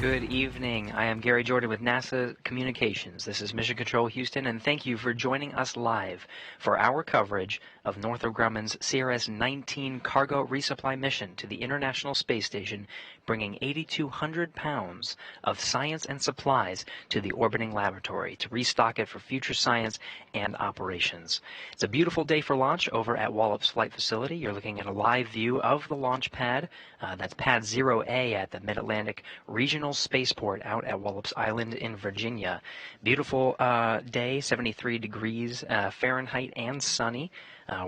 Good evening. I am Gary Jordan with NASA Communications. This is Mission Control Houston, and thank you for joining us live for our coverage of Northrop Grumman's CRS-19 cargo resupply mission to the International Space Station, bringing 8,200 pounds of science and supplies to the orbiting laboratory to restock it for future science and operations. It's a beautiful day for launch over at Wallops Flight Facility. You're looking at a live view of the launch pad. That's Pad 0A at the Mid-Atlantic Regional Spaceport out at Wallops Island in Virginia. Beautiful day, 73 degrees Fahrenheit and sunny.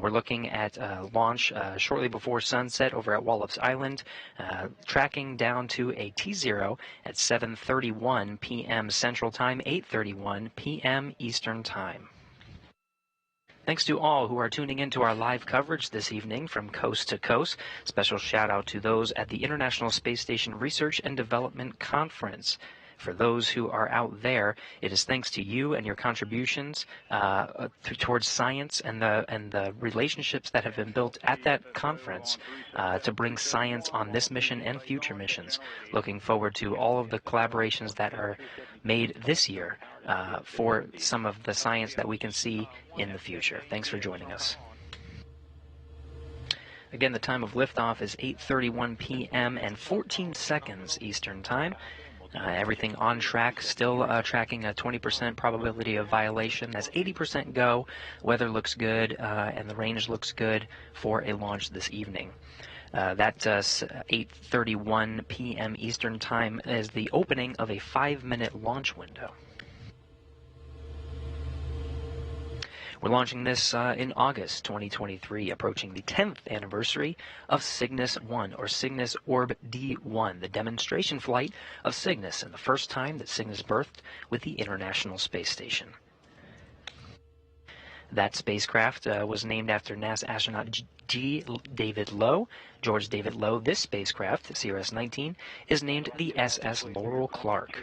We're looking at launch shortly before sunset over at Wallops Island, tracking down to a T0 at 7:31 p.m. Central Time, 8:31 p.m. Eastern Time. Thanks to all who are tuning into our live coverage this evening from coast to coast. Special shout out to those at the International Space Station Research and Development Conference. For those who are out there, it is thanks to you and your contributions towards science and the relationships that have been built at that conference to bring science on this mission and future missions. Looking forward to all of the collaborations that are made this year for some of the science that we can see in the future. Thanks for joining us. Again, the time of liftoff is 8:31 p.m. and 14 seconds Eastern Time. Everything on track, still tracking a 20% probability of violation. That's 80% go. Weather looks good, and the range looks good for a launch this evening. That 8:31 p.m. Eastern Time is the opening of a 5-minute launch window. We're launching this in August 2023, approaching the 10th anniversary of Cygnus-1, or Cygnus Orb-D1, the demonstration flight of Cygnus, and the first time that Cygnus berthed with the International Space Station. That spacecraft was named after NASA astronaut David Low. George David Low. This spacecraft, CRS-19, is named the SS Laurel Clark.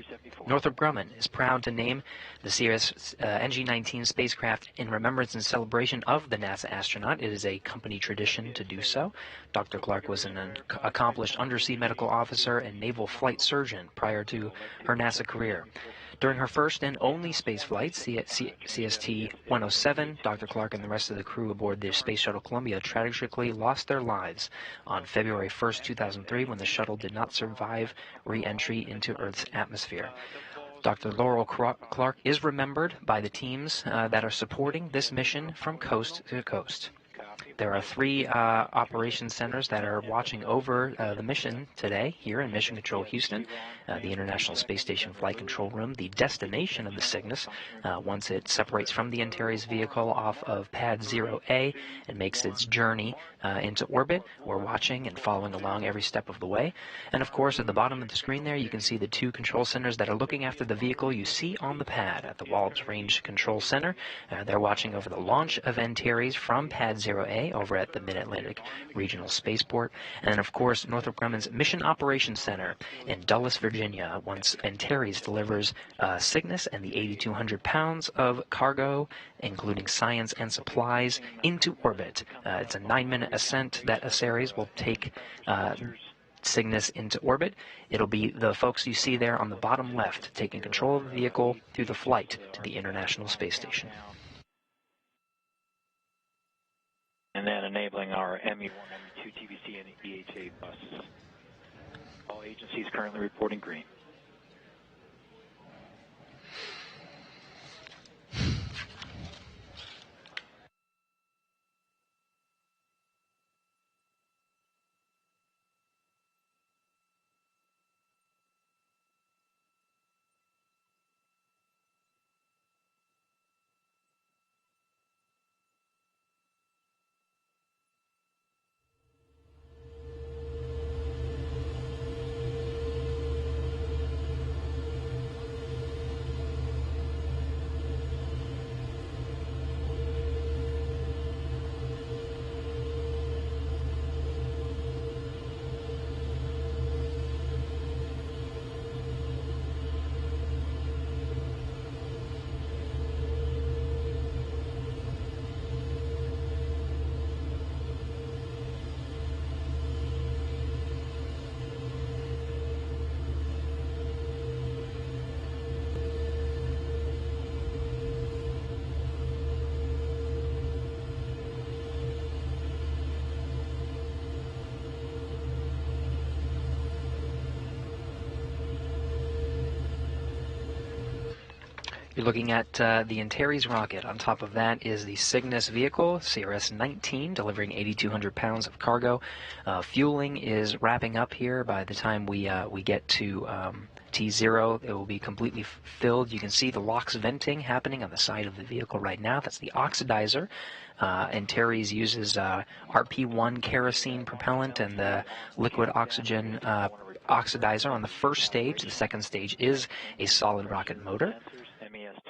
Northrop Grumman is proud to name the NG-19 spacecraft in remembrance and celebration of the NASA astronaut. It is a company tradition to do so. Dr. Clark was an accomplished undersea medical officer and naval flight surgeon prior to her NASA career. During her first and only space flight, CST-107, Dr. Clark and the rest of the crew aboard the Space Shuttle Columbia tragically lost their lives on February 1st, 2003, when the shuttle did not survive re-entry into Earth's atmosphere. Dr. Laurel Clark is remembered by the teams that are supporting this mission from coast to coast. There are 3 operations centers that are watching over the mission today here in Mission Control Houston. The International Space Station Flight Control Room, the destination of the Cygnus, once it separates from the Antares vehicle off of Pad 0A and makes its journey into orbit. We're watching and following along every step of the way. And of course, at the bottom of the screen there, you can see the 2 control centers that are looking after the vehicle you see on the pad at the Wallops Range Control Center. They're watching over the launch of Antares from Pad 0A over at the Mid-Atlantic Regional Spaceport. And then, of course, Northrop Grumman's Mission Operations Center in Dulles, Virginia, once Antares delivers Cygnus and the 8,200 pounds of cargo, including science and supplies, into orbit. It's a 9-minute ascent that Antares will take Cygnus into orbit. It'll be the folks you see there on the bottom left taking control of the vehicle through the flight to the International Space Station. And then enabling our ME1, ME2, TVC, and EHA buses. All agencies currently reporting green. You're looking at the Antares rocket. On top of that is the Cygnus vehicle, CRS-19, delivering 8,200 pounds of cargo. Fueling is wrapping up here. By the time we get to T0, it will be completely filled. You can see the LOX venting happening on the side of the vehicle right now. That's the oxidizer. Antares uses RP1 kerosene propellant and the liquid oxygen oxidizer on the first stage. The second stage is a solid rocket motor.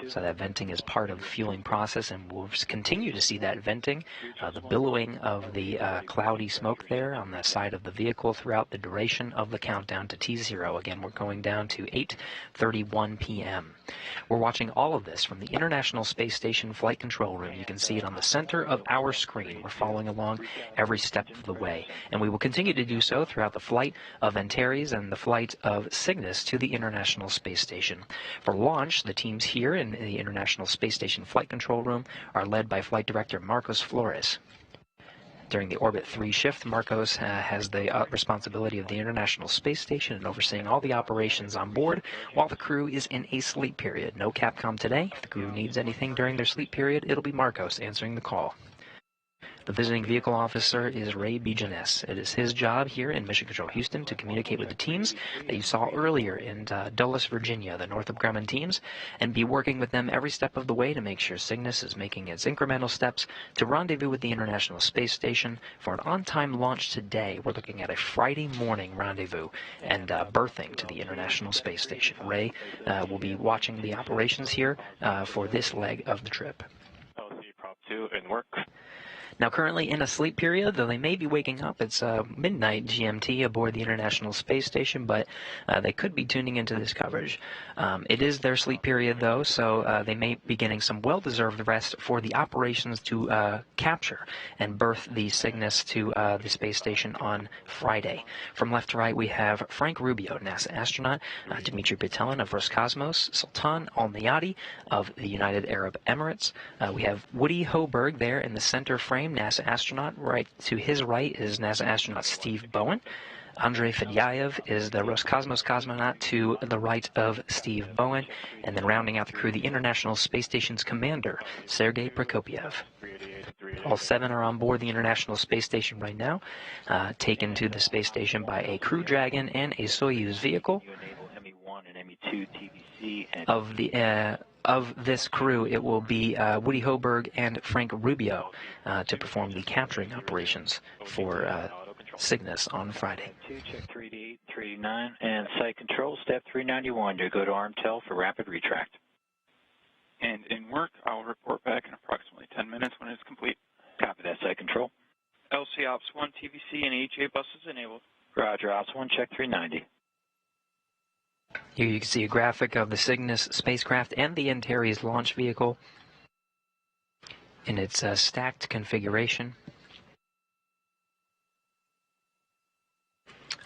So that venting is part of the fueling process, and we'll continue to see that venting, the billowing of the cloudy smoke there on the side of the vehicle throughout the duration of the countdown to T0. Again, we're going down to 8:31 p.m. We're watching all of this from the International Space Station Flight Control Room. You can see it on the center of our screen. We're following along every step of the way, and we will continue to do so throughout the flight of Antares and the flight of Cygnus to the International Space Station. For launch, the teams here in the International Space Station Flight Control Room are led by Flight Director Marcos Flores. During the Orbit 3 shift, Marcos has the responsibility of the International Space Station and overseeing all the operations on board while the crew is in a sleep period. No Capcom today. If the crew needs anything during their sleep period, it'll be Marcos answering the call. The visiting vehicle officer is Ray Bijanes. It is his job here in Mission Control Houston to communicate with the teams that you saw earlier in Dulles, Virginia, the Northrop Grumman teams, and be working with them every step of the way to make sure Cygnus is making its incremental steps to rendezvous with the International Space Station for an on-time launch today. We're looking at a Friday morning rendezvous and berthing to the International Space Station. Ray will be watching the operations here for this leg of the trip. LC Prop 2 in work. Now, currently in a sleep period, though they may be waking up. It's midnight GMT aboard the International Space Station, but they could be tuning into this coverage. It is their sleep period, though, so they may be getting some well-deserved rest for the operations to capture and berth the Cygnus to the space station on Friday. From left to right, we have Frank Rubio, NASA astronaut, Dmitry Petelin of Roscosmos, Sultan Al-Nayati of the United Arab Emirates. We have Woody Hoberg there in the center frame, NASA astronaut. Right to his right is NASA astronaut Steve Bowen. Andrei Fedyaev is the Roscosmos cosmonaut to the right of Steve Bowen. And then rounding out the crew, the International Space Station's commander, Sergei Prokopyev. All 7 are on board the International Space Station right now, taken to the space station by a Crew Dragon and a Soyuz vehicle. Of this crew, it will be Woody Hoberg and Frank Rubio to perform the capturing operations for Cygnus on Friday. Check 388, 389, and site control, step 391. You go to ARMTEL for rapid retract. And in work, I'll report back in approximately 10 minutes when it's complete. Copy that, site control. LC Ops 1, TVC, and EHA buses enabled. Roger, Ops 1, check 390. Here you can see a graphic of the Cygnus spacecraft and the Antares launch vehicle in its stacked configuration.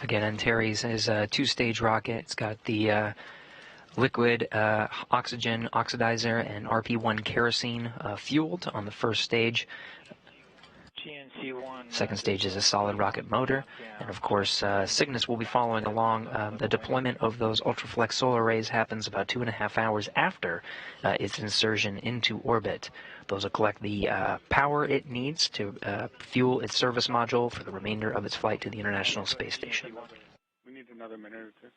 Again, Antares is a 2-stage rocket. It's got the liquid oxygen oxidizer and RP1 kerosene fueled on the first stage. Second stage is a solid rocket motor, and of course Cygnus will be following along. The deployment of those ultraflex solar arrays happens about 2.5 hours after its insertion into orbit. Those will collect the power it needs to fuel its service module for the remainder of its flight to the International Space Station. We need another minute or two.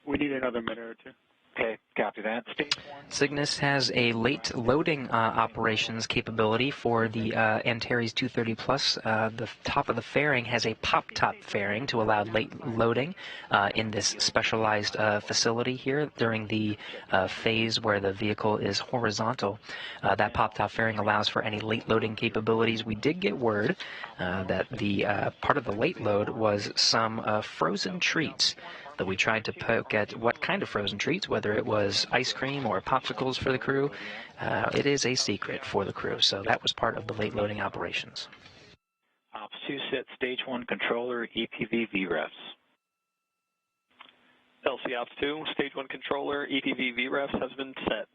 We need another minute or two. Okay, copy that. Stage 1. Cygnus has a late loading operations capability for the Antares 230 Plus. The top of the fairing has a pop-top fairing to allow late loading in this specialized facility here during the phase where the vehicle is horizontal. That pop-top fairing allows for any late loading capabilities. We did get word that the part of the late load was some frozen treats. That we tried to poke at what kind of frozen treats, whether it was ice cream or popsicles for the crew. It is a secret for the crew, so that was part of the late loading operations. Ops 2 set stage 1 controller EPV VREFs. LC Ops 2, stage 1 controller EPV VREFs has been set.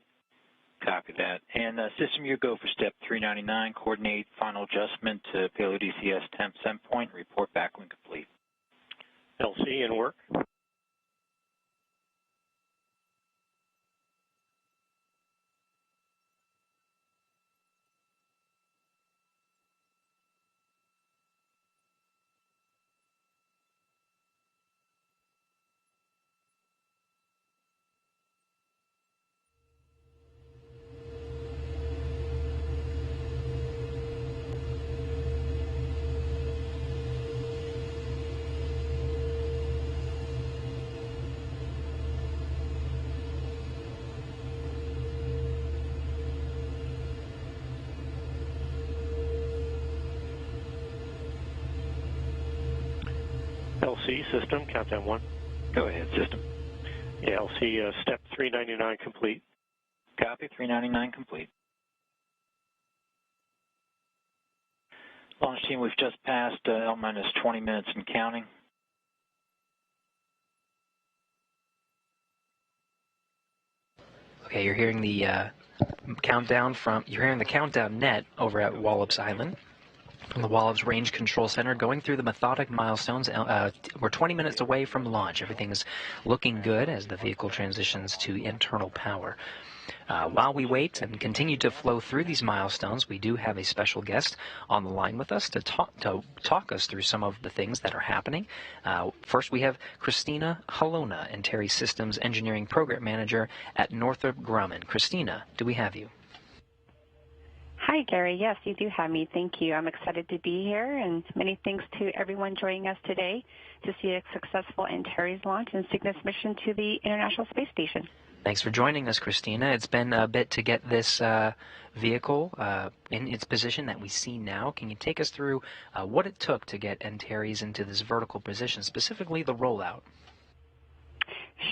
Copy that. And system, you go for step 399, coordinate final adjustment to payload ECS temp send point, report back when complete. LC in work. LC system, countdown 1. Go ahead, system. Yeah, LC step 399 complete. Copy, 399 complete. Launch team, we've just passed L-minus 20 minutes and counting. Okay, you're hearing the countdown net over at Wallops Island from the Wallops Range Control Center, going through the methodic milestones. We're 20 minutes away from launch. Everything is looking good as the vehicle transitions to internal power. While we wait and continue to flow through these milestones, we do have a special guest on the line with us to talk us through some of the things that are happening. First, we have Christina Halona, Antares Systems Engineering Program Manager at Northrop Grumman. Christina, do we have you? Hi, Gary. Yes, you do have me. Thank you. I'm excited to be here, and many thanks to everyone joining us today to see a successful Antares launch and Cygnus mission to the International Space Station. Thanks for joining us, Christina. It's been a bit to get this vehicle in its position that we see now. Can you take us through what it took to get Antares into this vertical position, specifically the rollout?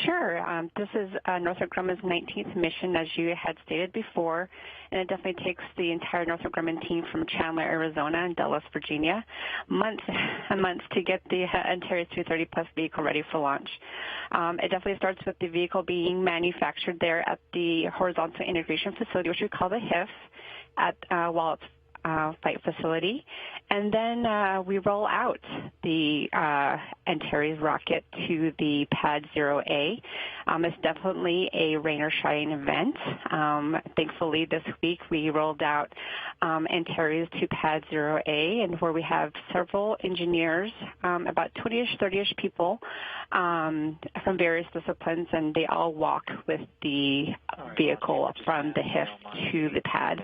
Sure. This is Northrop Grumman's 19th mission, as you had stated before, and it definitely takes the entire Northrop Grumman team from Chandler, Arizona, and Dulles, Virginia, months and months to get the Antares 230 Plus vehicle ready for launch. It definitely starts with the vehicle being manufactured there at the Horizontal Integration Facility, which we call the HIF, at Wallops Flight Facility, and then we roll out the Antares rocket to the Pad 0A. It's definitely a rain or shine event. Thankfully, this week we rolled out Antares to Pad 0A, and where we have several engineers, about 20-ish, 30-ish people from various disciplines, and they all walk with the vehicle from the HIF to the pad.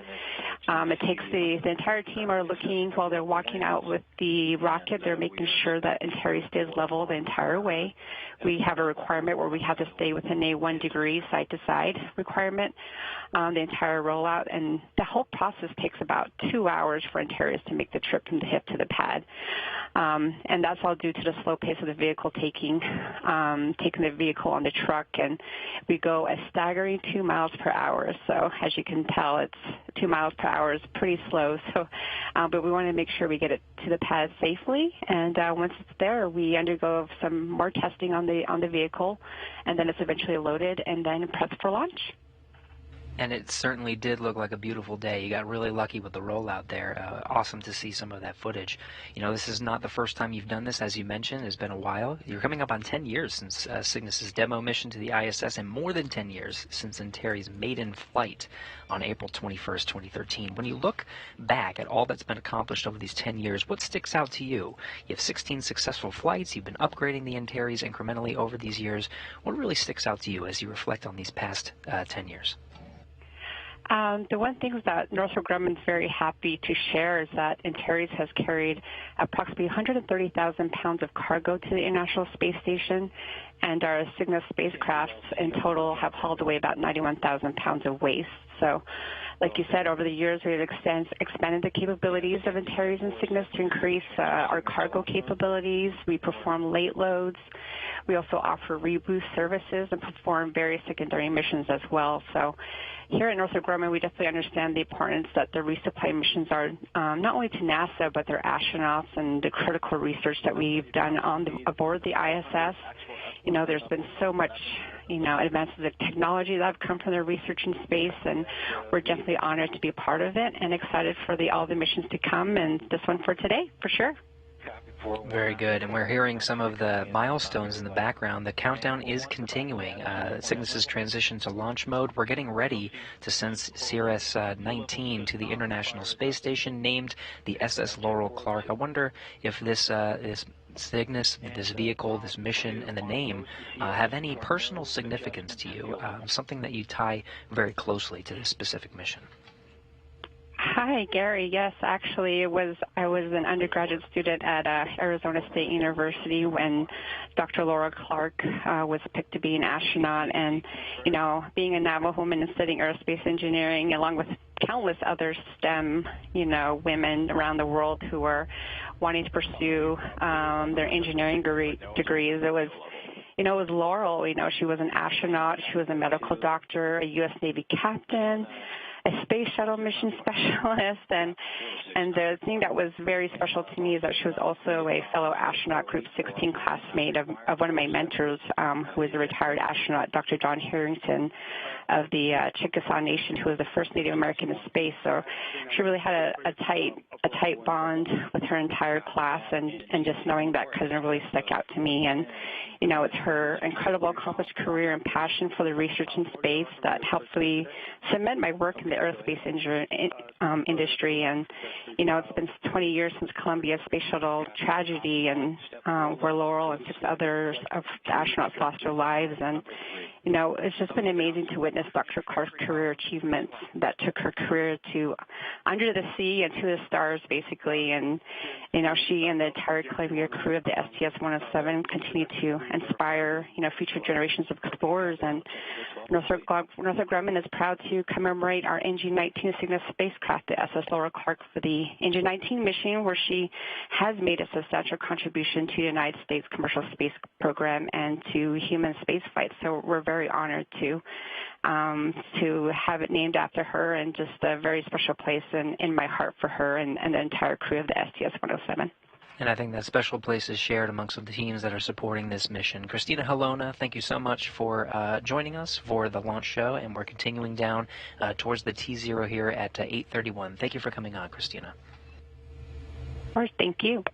It takes the entire team are looking while they're walking out with the rocket. They're making sure that Antares stays level the entire way. We have a requirement where we have to stay within a 1 degree side-to-side requirement the entire rollout, and the whole process takes about 2 hours for Antares to make the trip from the HIF to the pad. And that's all due to the slow pace of the vehicle taking the vehicle on the truck, and we go a staggering 2 miles per hour. So as you can tell, it's 2 miles per hour is pretty slow. So, but we want to make sure we get it to the pad safely, and once it's there, we undergo some more testing on the vehicle, and then it's eventually loaded and then prepped for launch. And it certainly did look like a beautiful day. You got really lucky with the rollout there. Awesome to see some of that footage. You know, this is not the first time you've done this, as you mentioned. It's been a while. You're coming up on 10 years since Cygnus's demo mission to the ISS, and more than 10 years since Antares' maiden flight on April 21st, 2013. When you look back at all that's been accomplished over these 10 years, what sticks out to you? You have 16 successful flights. You've been upgrading the Antares incrementally over these years. What really sticks out to you as you reflect on these past 10 years? The one thing that Northrop Grumman is very happy to share is that Antares has carried approximately 130,000 pounds of cargo to the International Space Station, and our Cygnus spacecrafts in total have hauled away about 91,000 pounds of waste. So, like you said, over the years we have expanded the capabilities of Antares and Cygnus to increase our cargo capabilities. We perform late loads. We also offer reboost services and perform various secondary missions as well. So here at Northrop Grumman, we definitely understand the importance that the resupply missions are not only to NASA, but their astronauts and the critical research that we've done aboard the ISS. You know, there's been so much, advances of technology that have come from their research in space, and we're definitely honored to be a part of it and excited for all the missions to come, and this one for today, for sure. Very good, and we're hearing some of the milestones in the background. The countdown is continuing. Cygnus's transition to launch mode. We're getting ready to send CRS-19 to the International Space Station, named the SS Laurel Clark. I wonder if this Cygnus, this vehicle, this mission, and the name have any personal significance to you, something that you tie very closely to this specific mission. Hi, Gary. Yes, actually, I was an undergraduate student at Arizona State University when Dr. Laura Clark was picked to be an astronaut, and being a Navajo woman and studying aerospace engineering, along with countless other STEM, women around the world who were wanting to pursue their engineering degrees. It was, it was Laurel. She was an astronaut, she was a medical doctor, a U.S. Navy captain, a space shuttle mission specialist, and the thing that was very special to me is that she was also a fellow astronaut Group 16 classmate of one of my mentors, who was a retired astronaut, Dr. John Harrington of the Chickasaw Nation, who was the first Native American in space. So she really had a tight bond with her entire class, and just knowing that cousin really stuck out to me. And it's her incredible accomplished career and passion for the research in space that helped me cement my work in the aerospace industry. And it's been 20 years since Columbia Space Shuttle tragedy, and where Laurel and 6 others of the astronauts lost their lives. And it's just been amazing to witness Dr. Clark's career achievements that took her career to under the sea and to the stars, basically. And she and the entire Columbia crew of the STS-107 continue to inspire future generations of explorers. And Northrop Grumman is proud to commemorate our NG-19 Cygnus spacecraft, the SS Laurel Clark, for the NG-19 mission, where she has made a substantial contribution to the United States commercial space program and to human space flight. So we're very honored to have it named after her, and just a very special place in my heart for her and the entire crew of the STS-107. And I think that special place is shared amongst the teams that are supporting this mission. Christina Helona, thank you so much for joining us for the launch show, and we're continuing down towards the T0 here at 8:31. Thank you for coming on, Christina. Of course, thank you.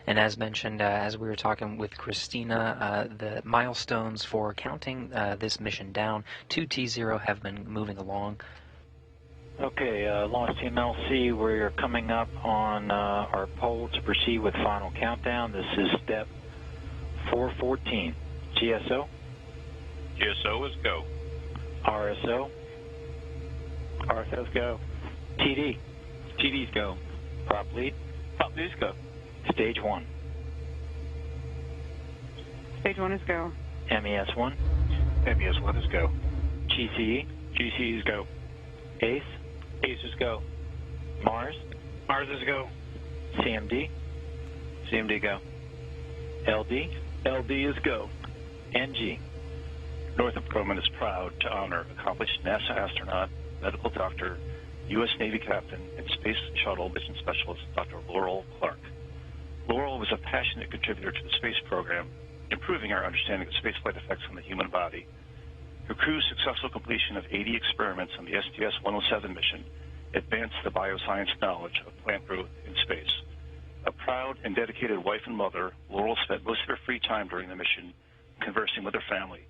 And as mentioned, as we were talking with Christina, the milestones for counting this mission down to T0 have been moving along. Okay, Launch Team LC, we're coming up on our poll to proceed with final countdown. This is step 414. GSO? GSO is go. RSO? RSO's go. TD? TD's go. Prop lead? Prop lead's go. Stage 1. Stage 1 is go. MES1? MES1 is go. GCE? GCE is go. ACE? ACE is go. Mars? Mars is go. CMD? CMD go. LD? LD is go. NG? Northrop Grumman is proud to honor accomplished NASA astronaut, medical doctor, U.S. Navy captain, and Space Shuttle mission specialist Dr. Laurel Clark. Laurel was a passionate contributor to the space program, improving our understanding of spaceflight effects on the human body. Her crew's successful completion of 80 experiments on the STS-107 mission advanced the bioscience knowledge of plant growth in space. A proud and dedicated wife and mother, Laurel spent most of her free time during the mission conversing with her family.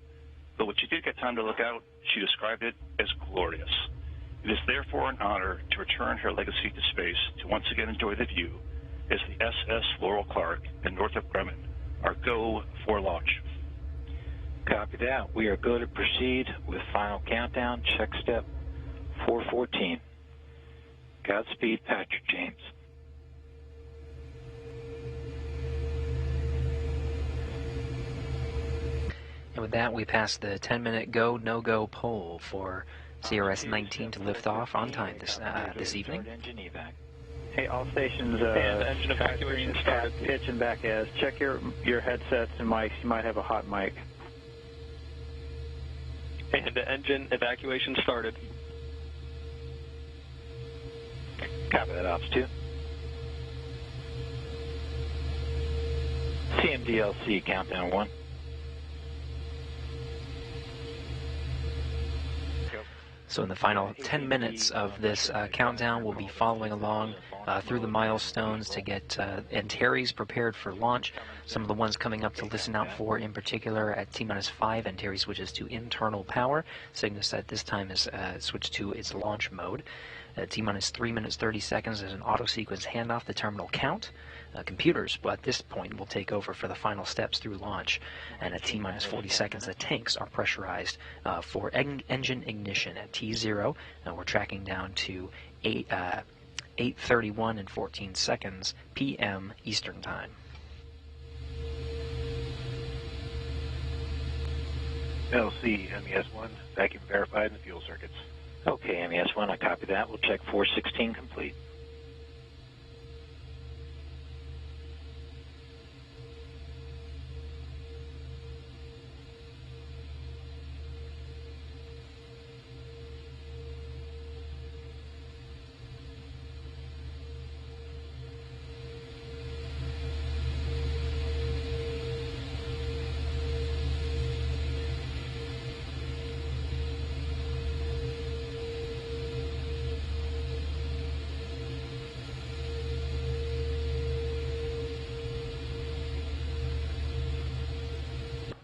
But when she did get time to look out, she described it as glorious. It is therefore an honor to return her legacy to space to once again enjoy the view as the SS Laurel Clark and Northrop Grumman are go for launch. Copy that. We are good to proceed with final countdown. Check step 414. Godspeed, Patrick James. And with that, we pass the 10-minute go, no-go poll for CRS-19 to lift off on time this evening. Hey, all stations, and engine evacuation started. Pitch and back as. Check your headsets and mics. You might have a hot mic. And the engine evacuation started. Copy that, Ops 2. CMDLC, countdown 1. So in the final 10 minutes of this countdown, we'll be following along through the milestones to get Antares prepared for launch. Some of the ones coming up to listen out for in particular at T-minus 5, Antares switches to internal power. Cygnus at this time is switched to its launch mode. T-minus 3 minutes 30 seconds is an auto-sequence handoff, the terminal count. Computers, but at this point, will take over for the final steps through launch. And at T-minus 40 seconds, the tanks are pressurized for engine ignition at T0. We're tracking down to 8:31 and 14 seconds p.m. Eastern Time. LC, MES-1, vacuum verified in the fuel circuits. Okay, MES-1, I copy that. We'll check 416 complete.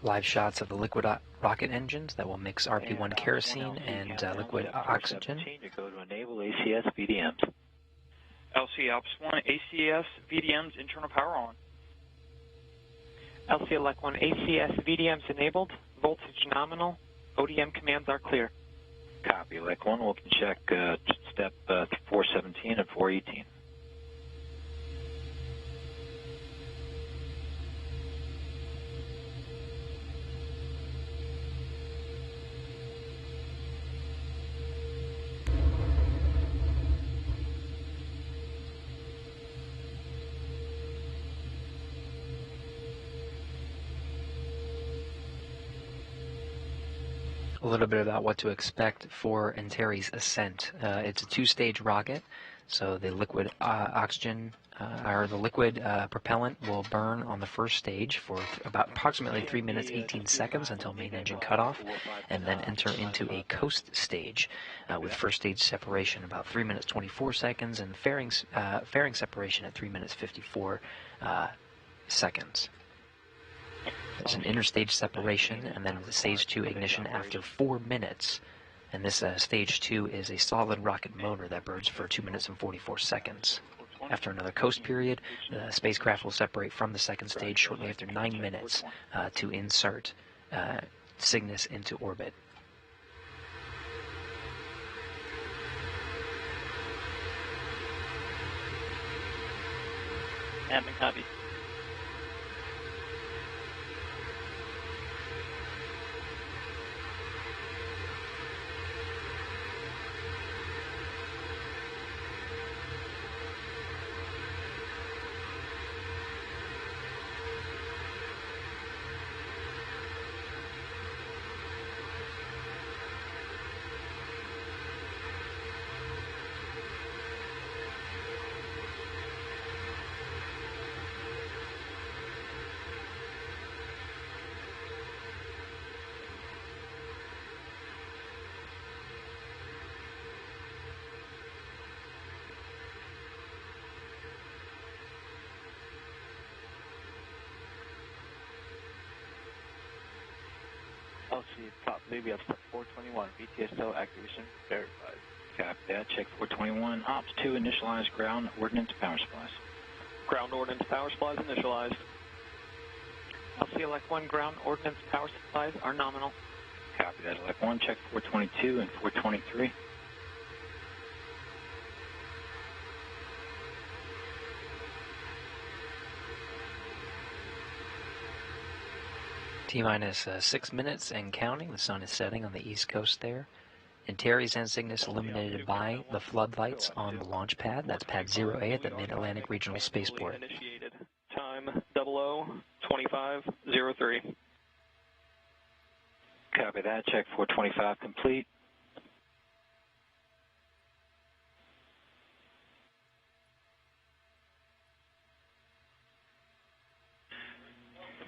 Live shots of the liquid rocket engines that will mix RP-1 kerosene and liquid oxygen. To go to enable ACS VDMs. LC Alps 1, ACS VDMs, internal power on. LC Elect 1, ACS VDMs enabled, voltage nominal, ODM commands are clear. Copy, Elect 1. We'll check step 417 and 418. A little bit about what to expect for Antares Ascent. It's a two-stage rocket, so the liquid oxygen or the liquid propellant will burn on the first stage for about approximately 3 minutes 18 seconds until main engine cutoff, and then enter into a coast stage with first stage separation about 3 minutes 24 seconds and fairing separation at 3 minutes 54 seconds. There's an interstage separation, and then the stage 2 ignition after 4 minutes. And this stage 2 is a solid rocket motor that burns for 2 minutes and 44 seconds. After another coast period, the spacecraft will separate from the second stage shortly after 9 minutes to insert Cygnus into orbit. Admin copy. LC top Libya step 421, VTSO activation verified. Copy that. Check 421. Ops 2, initialize ground ordnance power supplies. Ground ordnance power supplies initialized. LC Elect 1, ground ordnance power supplies are nominal. Copy that. Elect 1, check 422 and 423. T-minus 6 minutes and counting. The sun is setting on the east coast there. Antares and Cygnus illuminated by the floodlights on the launch pad. That's pad 0A at the Mid-Atlantic Regional Spaceport. Initiated. Time 002503. Copy that. Check 425 complete.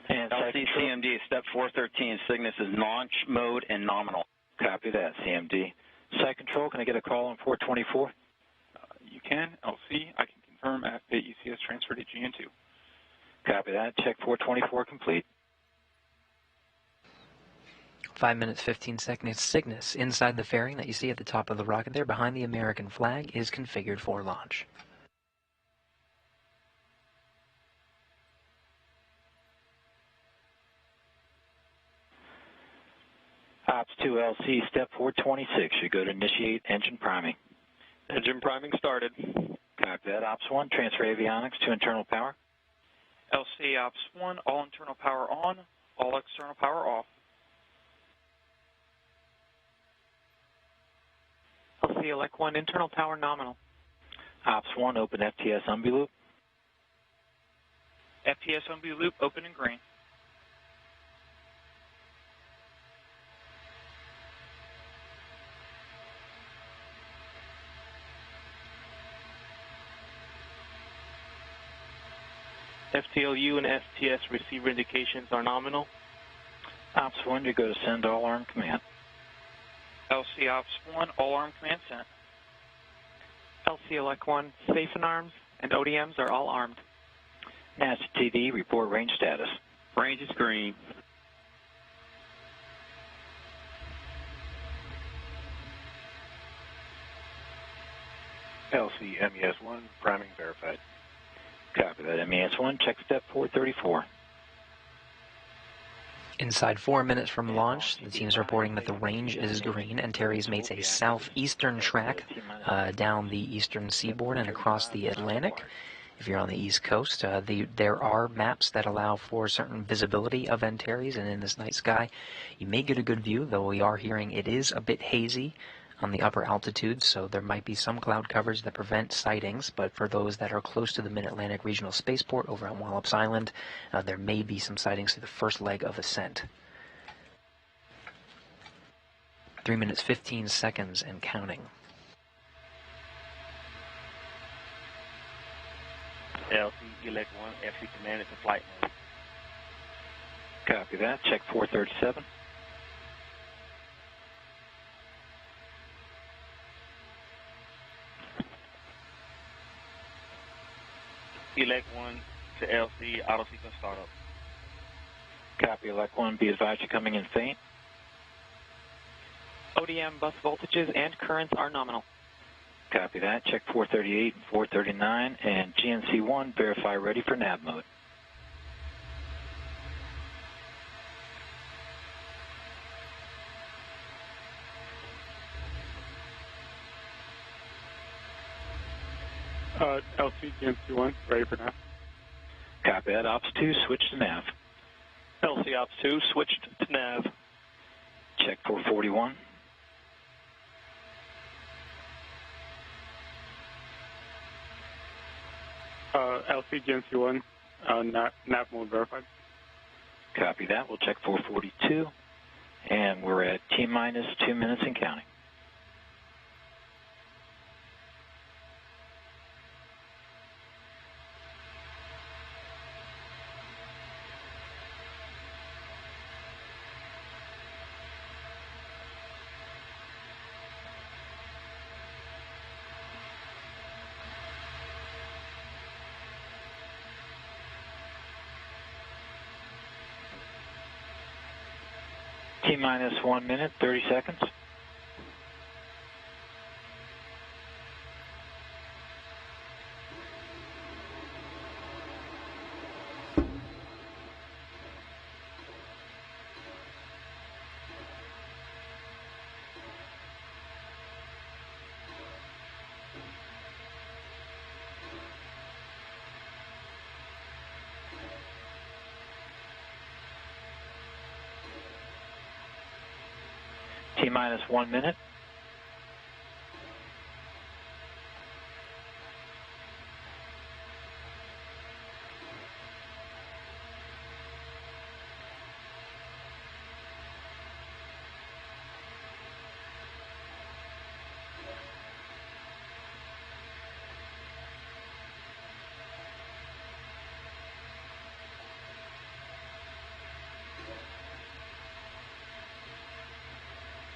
And CMD, step 413, Cygnus is launch mode and nominal. Copy that, CMD. Site control, can I get a call on 424? You can, LC. I can confirm activate ECS transfer to GN2. Copy that. Check 424 complete. 5 minutes, 15 seconds. Cygnus, inside the fairing that you see at the top of the rocket there behind the American flag, is configured for launch. Ops 2 LC, step 426. You go to initiate engine priming. Engine priming started. Copy that. Ops 1, transfer avionics to internal power. LC Ops 1, all internal power on, all external power off. LC elect 1, internal power nominal. Ops 1, open FTS UMBI loop. FTS UMBI loop open and green. FTLU and FTS receiver indications are nominal. Ops 1, you go to send all arm command. LC Ops 1, all arm command sent. LC elect 1, safe and arms, and ODMs are all armed. NASA TV, report range status. Range is green. LC MES1, priming verified. Copy that. MES1, check step 434. Inside 4 minutes from launch, the team's reporting that the range is green. Antares makes a southeastern track down the eastern seaboard and across the Atlantic. If you're on the East Coast, there are maps that allow for certain visibility of Antares, and in this night sky, you may get a good view, though we are hearing it is a bit hazy on the upper altitudes, so there might be some cloud coverage that prevent sightings, but for those that are close to the Mid-Atlantic Regional Spaceport over on Wallops Island, there may be some sightings through the first leg of ascent. 3 minutes, 15 seconds and counting. LC elect 1, FC command is in flight mode. Copy that. Check 437. Elect 1 to LC, auto sequence startup. Copy, elect 1. Be advised you're coming in faint. ODM bus voltages and currents are nominal. Copy that. Check 438 and 439. And GNC1, verify ready for nav mode. LC GNC1, ready for nav. Copy that. Ops 2, switch to nav. LC Ops 2, switched to nav. Check 441. LC GNC1, nav mode verified. Copy that. We'll check 442. And we're at T-minus 2 minutes and counting. T-minus 1 minute, 30 seconds. T-minus 1 minute.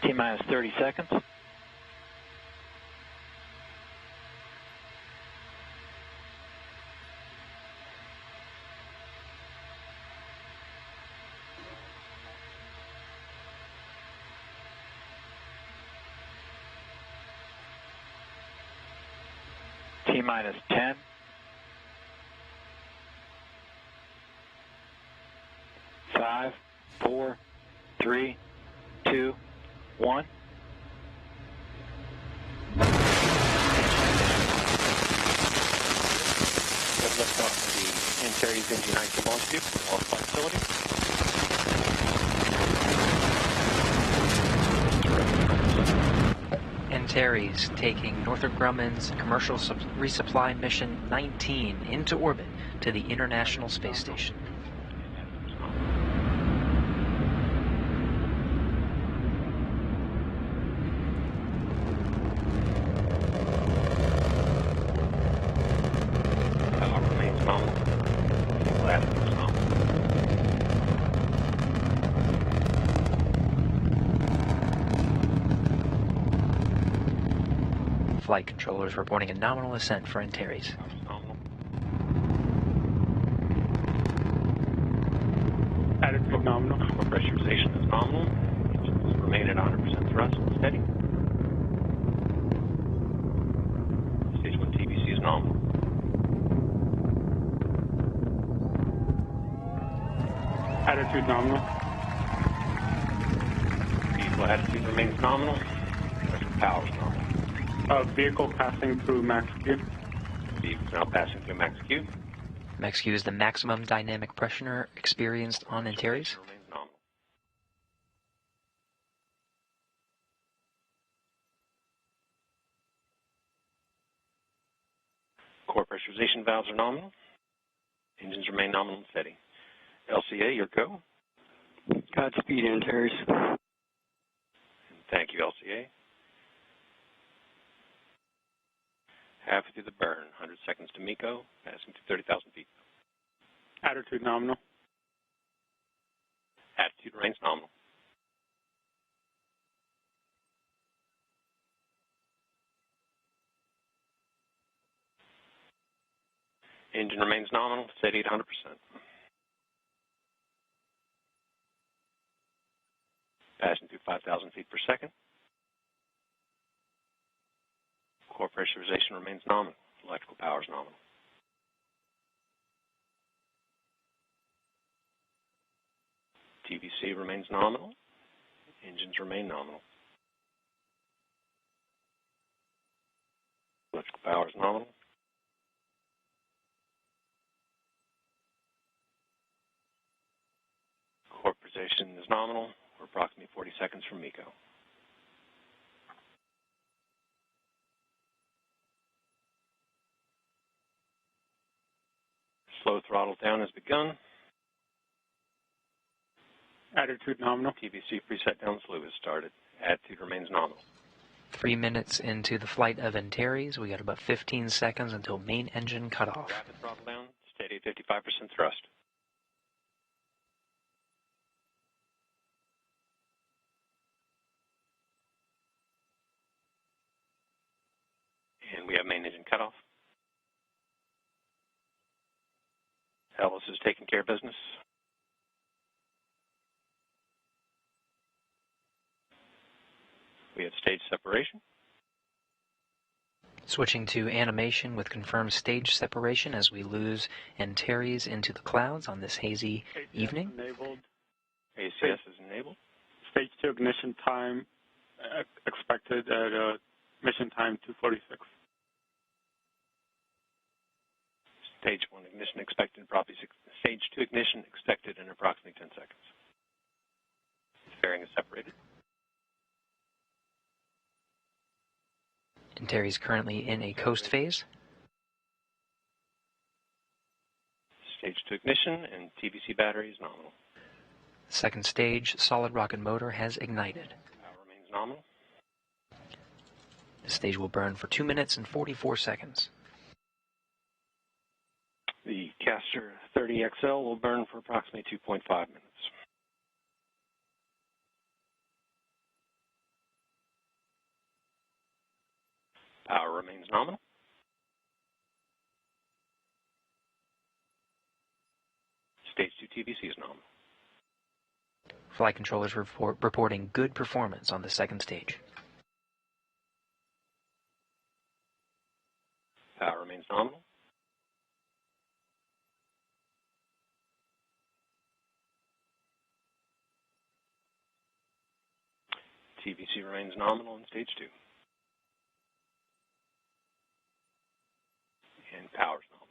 T-minus 30 seconds. T-minus 10. 5, 4, 3, 2, 1. Lift off the Antares NG-19 launch vehicle, all flight facility. Antares taking Northrop Grumman's commercial resupply mission 19 into orbit to the International Space Station. Flight controllers reporting a nominal ascent for Antares. Attitude nominal. Pressurization is nominal. Engines remain at 100% thrust and steady. Stage 1 TBC is nominal. Attitude nominal. Vehicle attitude remains nominal. Electrical power is nominal. Vehicle passing through max Q. Vehicle now passing through max Q. Max Q is the maximum dynamic pressure experienced on Antares. Remains nominal. Core pressurization valves are nominal. Engines remain nominal and steady. LCA, your go. Godspeed, Antares. Thank you, LCA. Halfway through the burn, 100 seconds to MECO, passing to 30,000 feet. Attitude nominal. Attitude remains nominal. Engine remains nominal, steady at 100%. Passing through 5,000 feet per second. Core pressurization remains nominal. Electrical power is nominal. TVC remains nominal. Engines remain nominal. Electrical power is nominal. Core position is nominal. We're approximately 40 seconds from MECO. Slow throttle down has begun. Attitude nominal. TVC preset down slow has started. Attitude remains nominal. 3 minutes into the flight of Antares, we got about 15 seconds until main engine cutoff. Rapid throttle down, steady at 55% thrust. And we have main engine cutoff. Ellis is taking care of business. We have stage separation. Switching to animation with confirmed stage separation as we lose Antares into the clouds on this hazy evening. Enabled. ACS is enabled. Stage 2 ignition time expected at mission time 2:46. Stage 1 ignition expected approximately stage 2 ignition expected in approximately 10 seconds. Fairing is separated. Antares currently in a coast phase. Stage 2 ignition and TVC battery is nominal. Second stage solid rocket motor has ignited. Power remains nominal. The stage will burn for 2 minutes and 44 seconds. The Castor 30XL will burn for approximately 2.5 minutes. Power remains nominal. Stage 2 TVC is nominal. Flight controllers reporting good performance on the second stage. Power remains nominal. TVC remains nominal in stage 2. And power's nominal.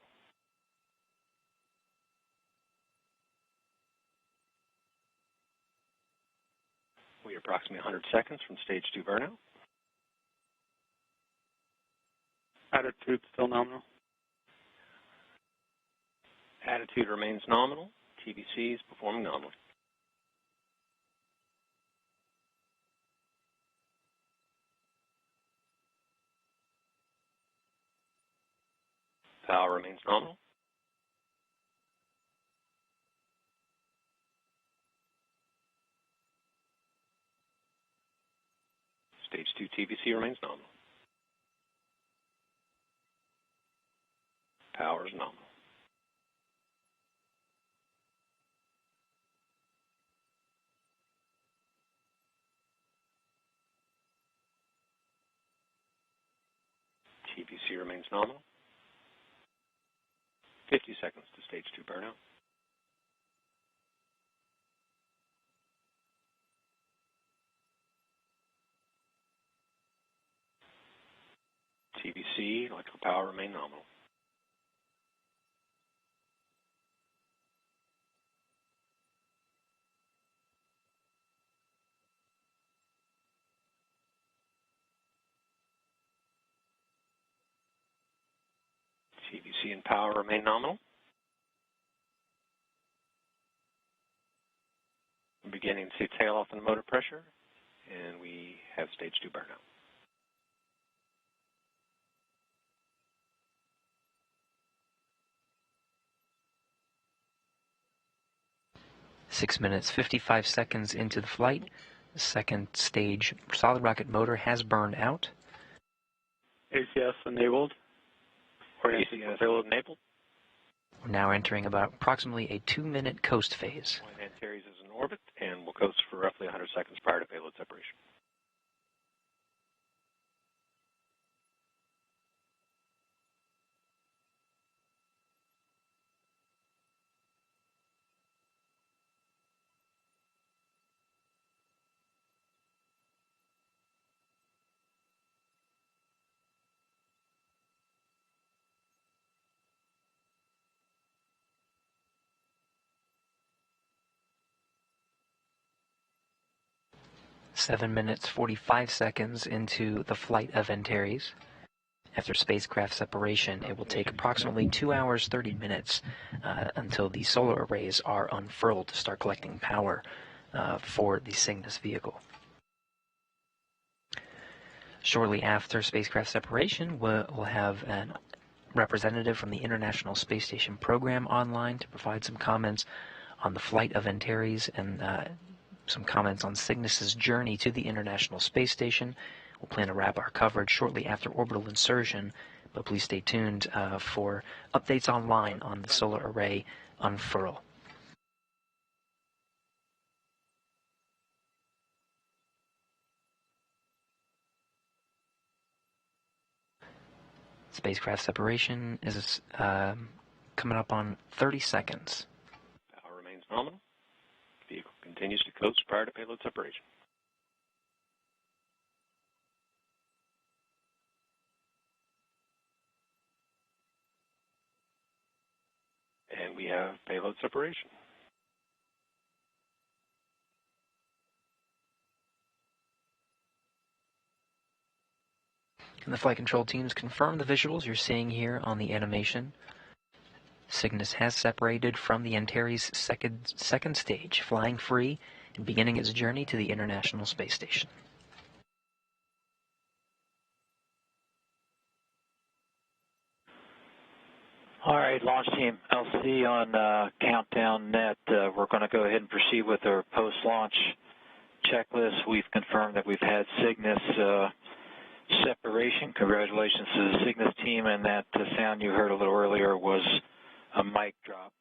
We are approximately 100 seconds from stage 2 burnout. Attitude still nominal. Attitude remains nominal. TVC is performing nominally. Power remains nominal. Stage 2 TVC remains nominal. Power is nominal. TVC remains nominal. 50 seconds to stage 2 burnout. TVC, electrical power remain nominal. TVC and power remain nominal. We're beginning to see tail off in the motor pressure, and we have stage 2 burnout. Six minutes, 55 seconds into the flight. The second stage solid rocket motor has burned out. ACS enabled. Or ACS payload enabled. We're now entering about approximately a 2-minute coast phase. Antares is in orbit and will coast for roughly 100 seconds prior to payload separation. Seven minutes, 45 seconds into the flight of Antares. After spacecraft separation, it will take approximately 2 hours, 30 minutes until the solar arrays are unfurled to start collecting power for the Cygnus vehicle. Shortly after spacecraft separation, we'll have a representative from the International Space Station program online to provide some comments on the flight of Antares and some comments on Cygnus's journey to the International Space Station. We'll plan to wrap our coverage shortly after orbital insertion, but please stay tuned for updates online on the solar array unfurl. Spacecraft separation is coming up on 30 seconds. Power remains nominal. Vehicle continues to coast prior to payload separation. And we have payload separation. And the flight control teams confirm the visuals you're seeing here on the animation. Cygnus has separated from the Antares second stage, flying free and beginning its journey to the International Space Station. All right, launch team LC on Countdown Net. We're going to go ahead and proceed with our post-launch checklist. We've confirmed that we've had Cygnus separation. Congratulations to the Cygnus team, and that sound you heard a little earlier was a mic drop.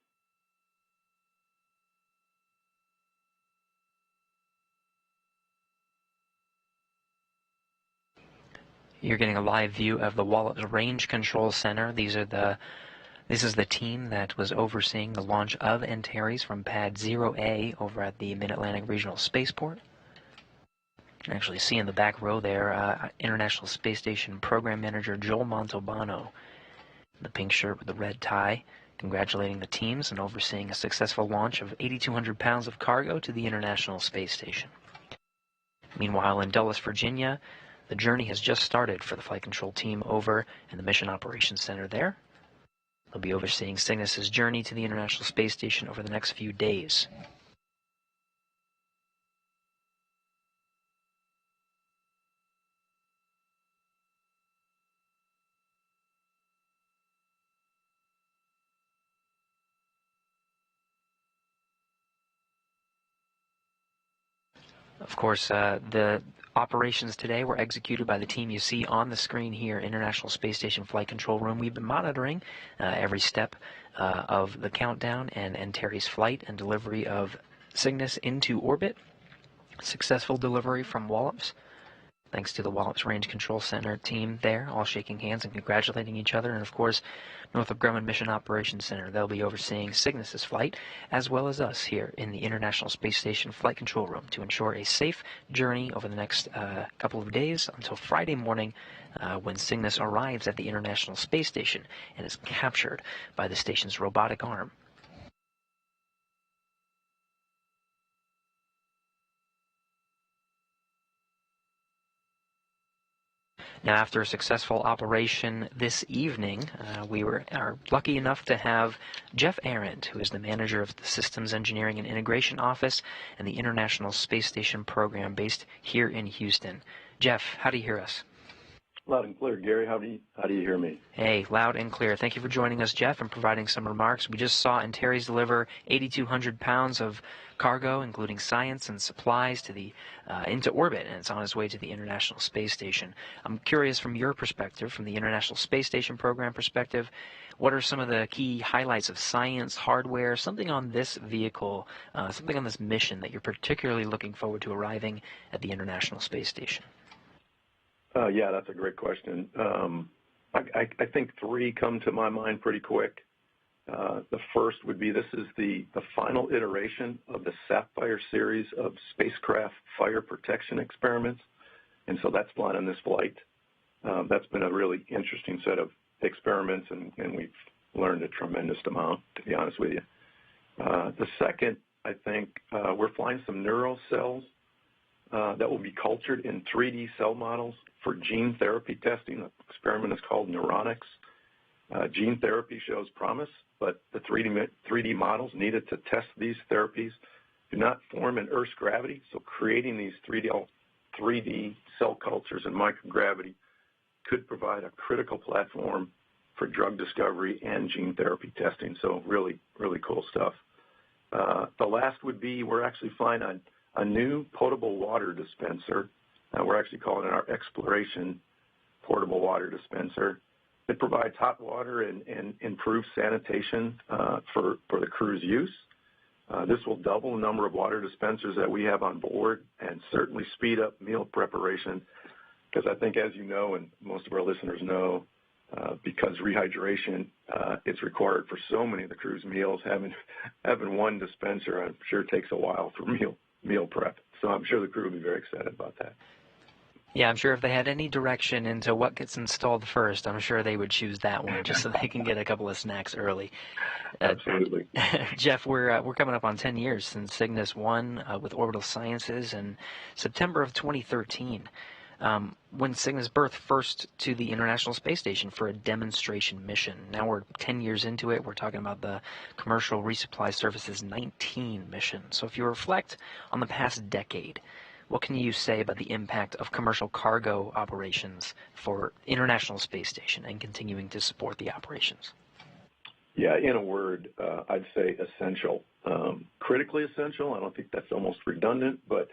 You're getting a live view of the Wallops Range Control Center. This is the team that was overseeing the launch of Antares from Pad 0A over at the Mid-Atlantic Regional Spaceport. You can actually see in the back row there, International Space Station Program Manager Joel Montalbano, the pink shirt with the red tie, congratulating the teams and overseeing a successful launch of 8,200 pounds of cargo to the International Space Station. Meanwhile, in Dulles, Virginia, the journey has just started for the Flight Control team over in the Mission Operations Center there. They'll be overseeing Cygnus's journey to the International Space Station over the next few days. Of course, the operations today were executed by the team you see on the screen here, International Space Station Flight Control Room. We've been monitoring every step of the countdown and Antares flight and delivery of Cygnus into orbit. Successful delivery from Wallops. Thanks to the Wallops Range Control Center team there, all shaking hands and congratulating each other. And of course, Northrop Grumman Mission Operations Center. They'll be overseeing Cygnus's flight, as well as us here in the International Space Station Flight Control Room to ensure a safe journey over the next couple of days until Friday morning when Cygnus arrives at the International Space Station and is captured by the station's robotic arm. Now, after a successful operation this evening, we are lucky enough to have Jeff Arendt, who is the manager of the Systems Engineering and Integration Office and the International Space Station program based here in Houston. Jeff, how do you hear us? Loud and clear. Gary, how do you hear me? Hey, loud and clear. Thank you for joining us, Jeff, and providing some remarks. We just saw Antares deliver 8,200 pounds of cargo, including science and supplies, to the into orbit, and it's on its way to the International Space Station. I'm curious, from your perspective, from the International Space Station program perspective, what are some of the key highlights of science, hardware, something on this vehicle, something on this mission that you're particularly looking forward to arriving at the International Space Station? Yeah, that's a great question. I think three come to my mind pretty quick. The first would be this is the final iteration of the Sapphire series of spacecraft fire protection experiments, and so that's flying on this flight. That's been a really interesting set of experiments, and we've learned a tremendous amount, to be honest with you. The second, I think, we're flying some neural cells that will be cultured in 3D cell models for gene therapy testing. The experiment is called Neuronics. Gene therapy shows promise, but the 3D models needed to test these therapies do not form in Earth's gravity, so creating these 3D cell cultures in microgravity could provide a critical platform for drug discovery and gene therapy testing, so really, really cool stuff. The last would be we're actually flying a new potable water dispenser. We're actually calling it our Exploration Portable Water Dispenser. It provides hot water and improves sanitation for the crew's use. This will double the number of water dispensers that we have on board and certainly speed up meal preparation, because I think, as you know, and most of our listeners know, because rehydration is required for so many of the crew's meals, having one dispenser, I'm sure, takes a while for meal prep. So I'm sure the crew will be very excited about that. Yeah, I'm sure if they had any direction into what gets installed first, I'm sure they would choose that one just so they can get a couple of snacks early. Absolutely. Jeff, we're coming up on 10 years since Cygnus 1 with Orbital Sciences in September of 2013. When Cygnus berthed first to the International Space Station for a demonstration mission. Now we're 10 years into it. We're talking about the Commercial Resupply Service's 19 mission. So if you reflect on the past decade, what can you say about the impact of commercial cargo operations for International Space Station and continuing to support the operations? Yeah, in a word, I'd say essential. Critically essential. I don't think that's almost redundant, but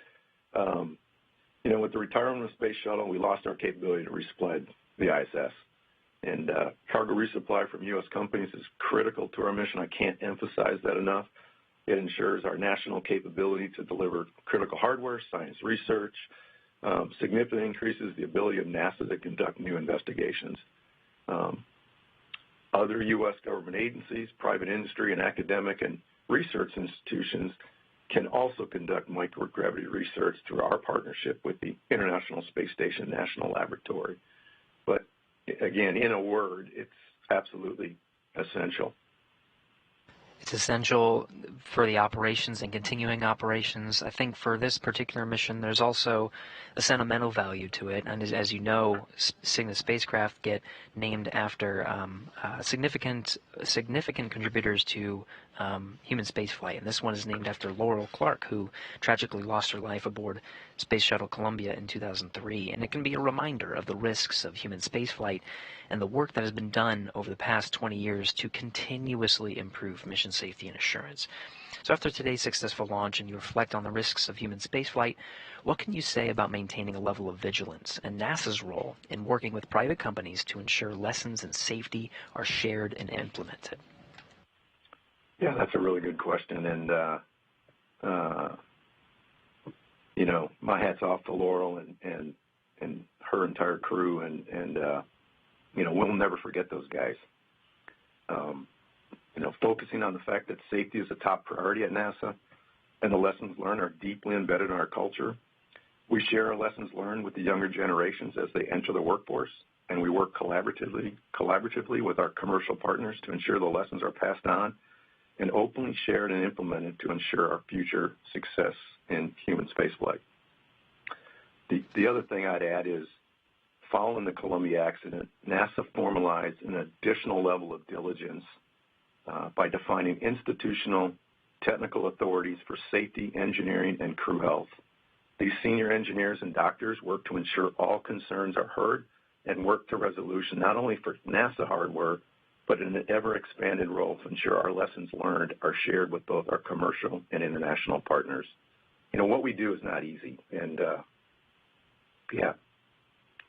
with the retirement of the Space Shuttle, we lost our capability to resupply the ISS. And cargo resupply from U.S. companies is critical to our mission. I can't emphasize that enough. It ensures our national capability to deliver critical hardware, science research, significantly increases the ability of NASA to conduct new investigations. Other U.S. government agencies, private industry, and academic and research institutions can also conduct microgravity research through our partnership with the International Space Station National Laboratory. But again, in a word, it's absolutely essential. It's essential for the operations and continuing operations. I think for this particular mission, there's also a sentimental value to it. And as you know, Cygnus spacecraft get named after significant contributors to human spaceflight. And this one is named after Laurel Clark, who tragically lost her life aboard Space Shuttle Columbia in 2003. And it can be a reminder of the risks of human spaceflight and the work that has been done over the past 20 years to continuously improve mission safety and assurance. So after today's successful launch and you reflect on the risks of human spaceflight, what can you say about maintaining a level of vigilance and NASA's role in working with private companies to ensure lessons in safety are shared and implemented? Yeah, that's a really good question. And, you know, my hat's off to Laurel and her entire crew. And you know, we'll never forget those guys. You know, focusing on the fact that safety is a top priority at NASA and the lessons learned are deeply embedded in our culture. We share our lessons learned with the younger generations as they enter the workforce, and we work collaboratively with our commercial partners to ensure the lessons are passed on and openly shared and implemented to ensure our future success in human spaceflight. The other thing I'd add is, following the Columbia accident, NASA formalized an additional level of diligence by defining institutional technical authorities for safety, engineering, and crew health. These senior engineers and doctors work to ensure all concerns are heard and work to resolution not only for NASA hardware, but in an ever-expanded role to ensure our lessons learned are shared with both our commercial and international partners. You know, what we do is not easy, and yeah,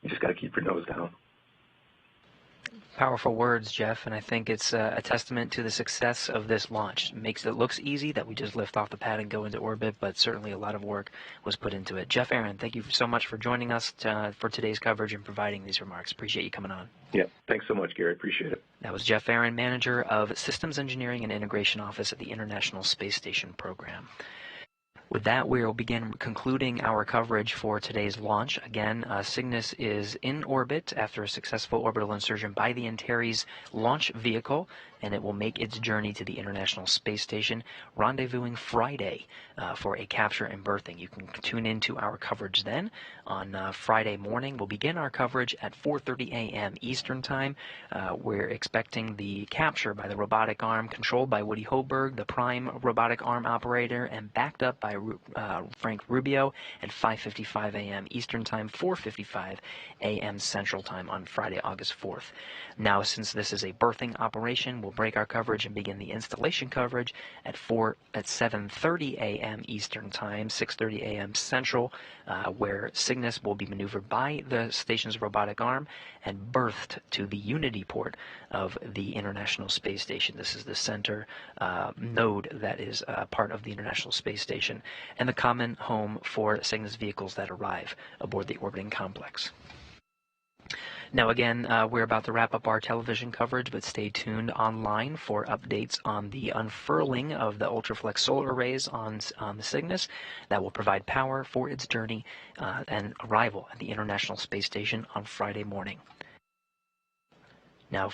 you just got to keep your nose down. Powerful words, Jeff, and I think it's a testament to the success of this launch. It makes it looks easy that we just lift off the pad and go into orbit, but certainly a lot of work was put into it. Jeff Aaron, thank you so much for joining us for today's coverage and providing these remarks. Appreciate you coming on. Yeah, thanks so much, Gary. Appreciate it. That was Jeff Aaron, Manager of Systems Engineering and Integration Office at the International Space Station Program. With that, we will begin concluding our coverage for today's launch. Again, Cygnus is in orbit after a successful orbital insertion by the Antares launch vehicle, and it will make its journey to the International Space Station, rendezvousing Friday for a capture and berthing. You can tune into our coverage then. On Friday morning, we'll begin our coverage at 4:30 a.m. Eastern Time. We're expecting the capture by the robotic arm controlled by Woody Hoberg, the prime robotic arm operator, and backed up by Frank Rubio at 5:55 a.m. Eastern Time, 4:55 a.m. Central Time on Friday, August 4th. Now, since this is a berthing operation, we'll break our coverage and begin the installation coverage at 7:30 a.m. Eastern Time, 6:30 a.m. Central, where Cygnus will be maneuvered by the station's robotic arm and berthed to the Unity port of the International Space Station. This is the center node that is part of the International Space Station and the common home for Cygnus vehicles that arrive aboard the orbiting complex. Now again, we're about to wrap up our television coverage, but stay tuned online for updates on the unfurling of the Ultraflex solar arrays on the Cygnus that will provide power for its journey and arrival at the International Space Station on Friday morning. Now,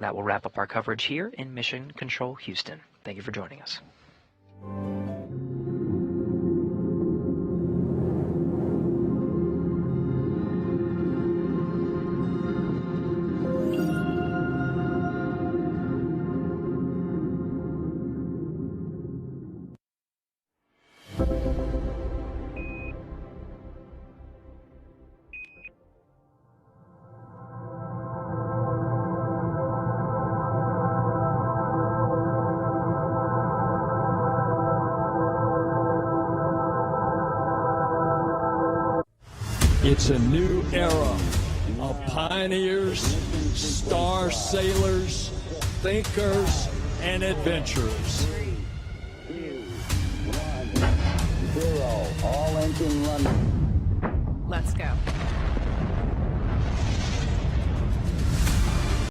that will wrap up our coverage here in Mission Control Houston. Thank you for joining us. It's a new era of pioneers, star sailors, thinkers, and adventurers. 3, 2, 1, 0. All engine running. Let's go.